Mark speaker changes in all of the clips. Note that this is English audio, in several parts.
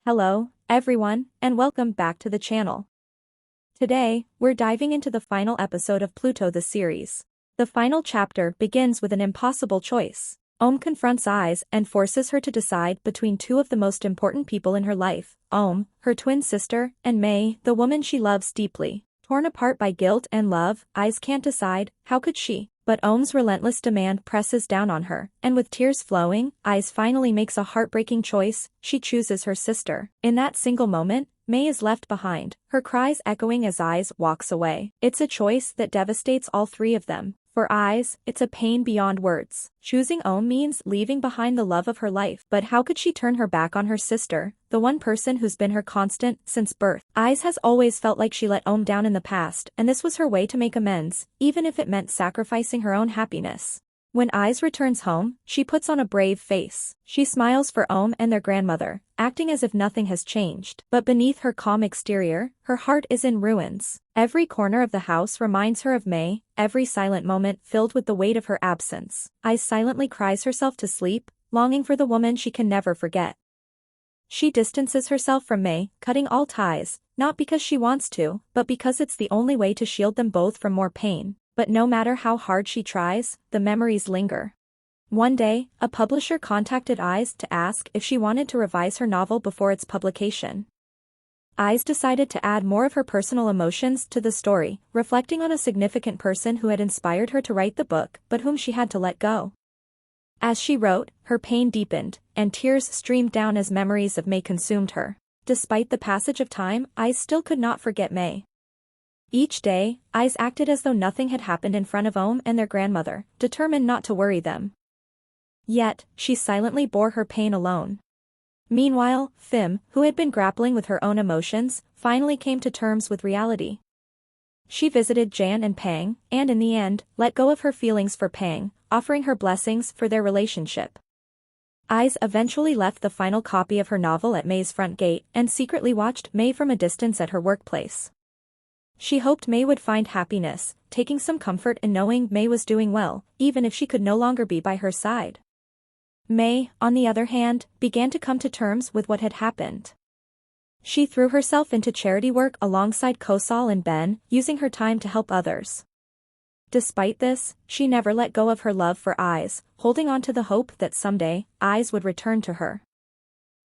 Speaker 1: Hello, everyone, and welcome back to the channel. Today, we're diving into the final episode of Pluto the series. The final chapter begins with an impossible choice. Confronts Eyes and forces her to decide between two of the most important people in her life, her twin sister, and May, the woman she loves deeply. Torn apart by guilt and love, Eyes can't decide, how could she? But Ohm's relentless demand presses down on her, and with tears flowing, Eyes finally makes a heartbreaking choice. She chooses her sister. In that single moment, May is left behind, her cries echoing as Eyes walks away. It's a choice that devastates all three of them. For Eyes, it's a pain beyond words. Choosing Ohm means leaving behind the love of her life. But how could she turn her back on her sister, the one person who's been her constant since birth? Eyes has always felt like she let Ohm down in the past, and this was her way to make amends, even if it meant sacrificing her own happiness. When Eyes returns home, she puts on a brave face. She smiles for Ohm and their grandmother, acting as if nothing has changed. But beneath her calm exterior, her heart is in ruins. Every corner of the house reminds her of May, every silent moment filled with the weight of her absence. Eyes silently cries herself to sleep, longing for the woman she can never forget. She distances herself from May, cutting all ties, not because she wants to, but because it's the only way to shield them both from more pain. But no matter how hard she tries, the memories linger. One day, a publisher contacted Eyes to ask if she wanted to revise her novel before its publication. Eyes decided to add more of her personal emotions to the story, reflecting on a significant person who had inspired her to write the book, but whom she had to let go. As she wrote, her pain deepened, and tears streamed down as memories of May consumed her. Despite the passage of time, Eyes still could not forget May. Each day, Eyes acted as though nothing had happened in front of Ohm and their grandmother, determined not to worry them. Yet, she silently bore her pain alone. Meanwhile, Phim, who had been grappling with her own emotions, finally came to terms with reality. She visited Jan and Pang, and in the end, let go of her feelings for Pang, offering her blessings for their relationship. Eyes eventually left the final copy of her novel at May's front gate and secretly watched May from a distance at her workplace. She hoped May would find happiness, taking some comfort in knowing May was doing well, even if she could no longer be by her side. May, on the other hand, began to come to terms with what had happened. She threw herself into charity work alongside Kosal and Ben, using her time to help others. Despite this, she never let go of her love for Eyes, holding on to the hope that someday, Eyes would return to her.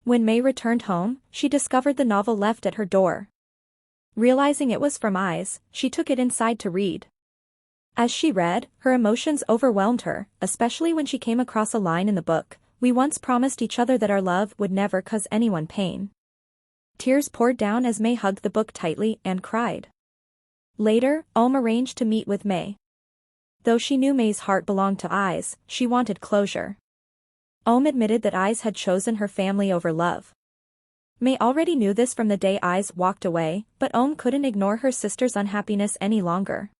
Speaker 1: When May returned home, she discovered the novel left at her door. Realizing it was from Eyes, she took it inside to read. As she read, her emotions overwhelmed her, especially when she came across a line in the book, "We once promised each other that our love would never cause anyone pain." Tears poured down as May hugged the book tightly and cried. Later, Ohm arranged to meet with May. Though she knew May's heart belonged to Eyes, she wanted closure. Ohm admitted that Eyes had chosen her family over love. May already knew this from the day Eyes walked away, but Ohm couldn't ignore her sister's unhappiness any longer.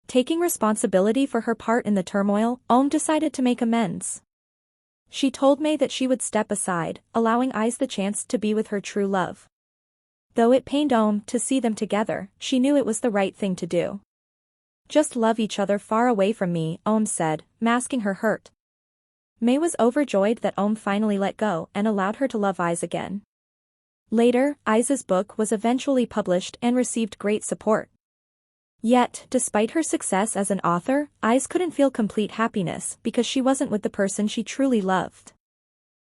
Speaker 1: Taking responsibility for her part in the turmoil, Ohm decided to make amends. She told May that she would step aside, allowing Eyes the chance to be with her true love. Though it pained Ohm to see them together, she knew it was the right thing to do. "Just love each other far away from me," Ohm said, masking her hurt. May was overjoyed that Ohm finally let go and allowed her to love Eyes again. Later, Eyes' book was eventually published and received great support. Yet, despite her success as an author, Eyes couldn't feel complete happiness because she wasn't with the person she truly loved.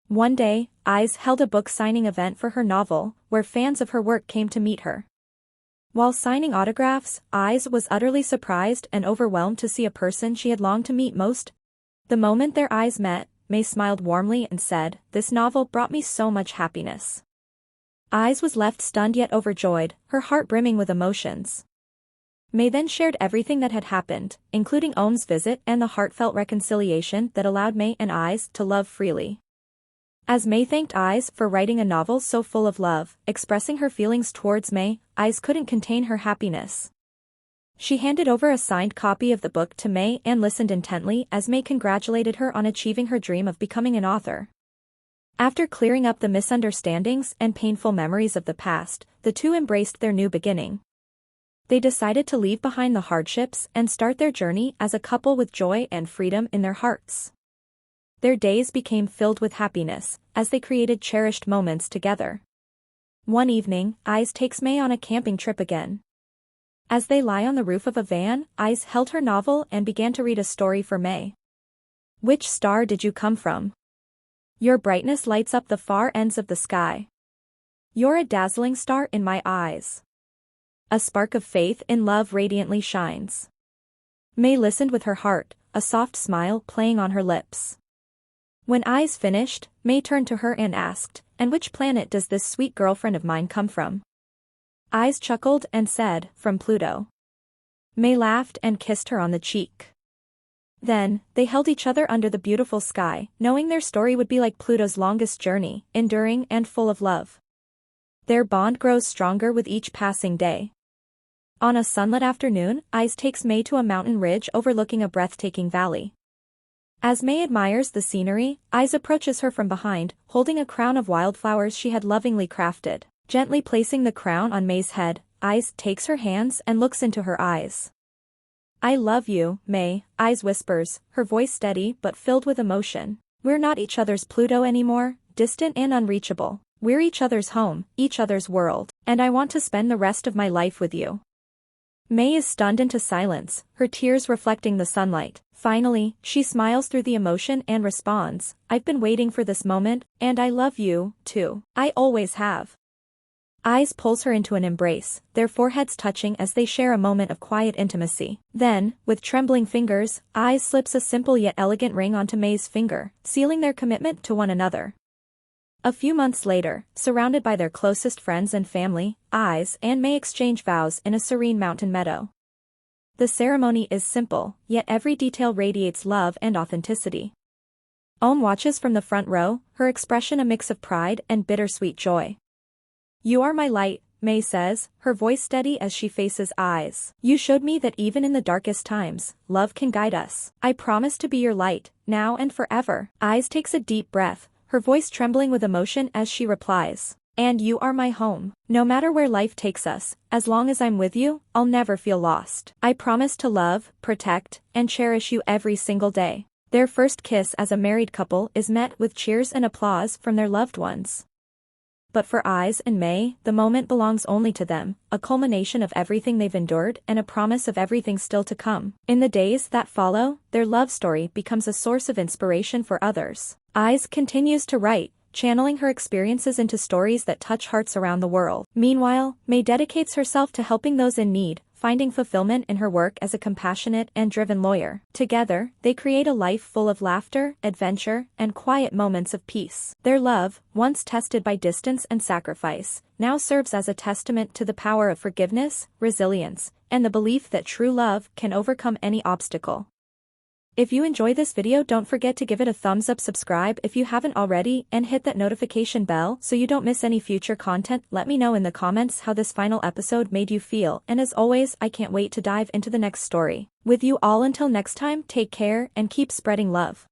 Speaker 1: One day, Eyes held a book signing event for her novel, where fans of her work came to meet her. While signing autographs, Eyes was utterly surprised and overwhelmed to see a person she had longed to meet most. The moment their eyes met, May smiled warmly and said, "This novel brought me so much happiness." Eyes was left stunned yet overjoyed, her heart brimming with emotions. May then shared everything that had happened, including Ohm's visit and the heartfelt reconciliation that allowed May and Eyes to love freely. As May thanked Eyes for writing a novel so full of love, expressing her feelings towards May, Eyes couldn't contain her happiness. She handed over a signed copy of the book to May and listened intently as May congratulated her on achieving her dream of becoming an author. After clearing up the misunderstandings and painful memories of the past, the two embraced their new beginning. They decided to leave behind the hardships and start their journey as a couple with joy and freedom in their hearts. Their days became filled with happiness, as they created cherished moments together. One evening, Eyes takes May on a camping trip again. As they lie on the roof of a van, Eyes held her novel and began to read a story for May. Which star did you come from? Your brightness lights up the far ends of the sky. You're a dazzling star in my eyes. A spark of faith in love radiantly shines. May listened with her heart, a soft smile playing on her lips. When Eyes finished, May turned to her and asked, "And which planet does this sweet girlfriend of mine come from?" Eyes chuckled and said, "From Pluto." May laughed and kissed her on the cheek. Then, they held each other under the beautiful sky, knowing their story would be like Pluto's longest journey, enduring and full of love. Their bond grows stronger with each passing day. On a sunlit afternoon, Eyes takes May to a mountain ridge overlooking a breathtaking valley. As May admires the scenery, Eyes approaches her from behind, holding a crown of wildflowers she had lovingly crafted. Gently placing the crown on May's head, Eyes takes her hands and looks into her eyes. "I love you, May," Eyes whispers, her voice steady but filled with emotion. "We're not each other's Pluto anymore, distant and unreachable. We're each other's home, each other's world, and I want to spend the rest of my life with you." May is stunned into silence, her tears reflecting the sunlight. Finally, she smiles through the emotion and responds, "I've been waiting for this moment, and I love you, too. I always have." Eyes pulls her into an embrace, their foreheads touching as they share a moment of quiet intimacy. Then, with trembling fingers, Eyes slips a simple yet elegant ring onto May's finger, sealing their commitment to one another. A few months later, surrounded by their closest friends and family, Eyes and May exchange vows in a serene mountain meadow. The ceremony is simple, yet every detail radiates love and authenticity. Watches from the front row, her expression a mix of pride and bittersweet joy. "You are my light," May says, her voice steady as she faces Eyes. "You showed me that even in the darkest times, love can guide us. I promise to be your light, now and forever." Eyes takes a deep breath, her voice trembling with emotion as she replies, "And you are my home. No matter where life takes us, as long as I'm with you, I'll never feel lost. I promise to love, protect, and cherish you every single day." Their first kiss as a married couple is met with cheers and applause from their loved ones. But for Eyes and May, the moment belongs only to them, a culmination of everything they've endured and a promise of everything still to come. In the days that follow, their love story becomes a source of inspiration for others. Eyes continues to write, channeling her experiences into stories that touch hearts around the world. Meanwhile, May dedicates herself to helping those in need, finding fulfillment in her work as a compassionate and driven lawyer. Together, they create a life full of laughter, adventure, and quiet moments of peace. Their love, once tested by distance and sacrifice, now serves as a testament to the power of forgiveness, resilience, and the belief that true love can overcome any obstacle. If you enjoy this video, don't forget to give it a thumbs up, subscribe if you haven't already, and hit that notification bell so you don't miss any future content. Let me know in the comments how this final episode made you feel, and as always, I can't wait to dive into the next story with you all. Until next time, take care and keep spreading love.